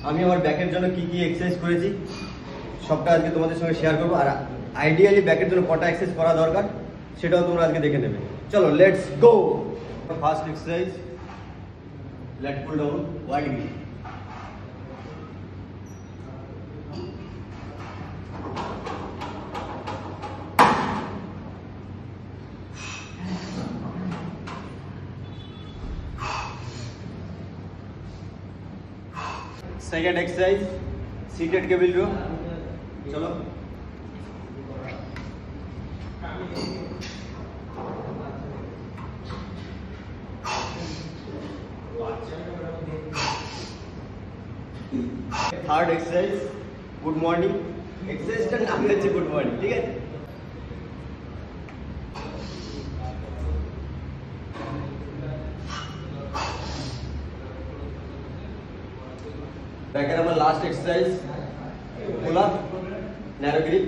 আমি আমার ব্যাকের জন্য কি কি এক্সারসাইজ করেছি সবটা আজকে তোমাদের সঙ্গে শেয়ার করবো। আর আইডিয়ালি ব্যাকের জন্য কটা এক্সারসাইজ করা দরকার সেটাও তোমরা আজকে দেখে নেবে। চলো let's go. First exercise, lat pull down wide grip. Second exercise, seated cable row. चलो थर्ड एक्सरसाइज, गुड मॉर्निंग। एक्सरसाइजটা নাম হচ্ছে গুড মর্নিং, ঠিক আছে? ব্যাকের আমার last exercise, pull up, narrow grip.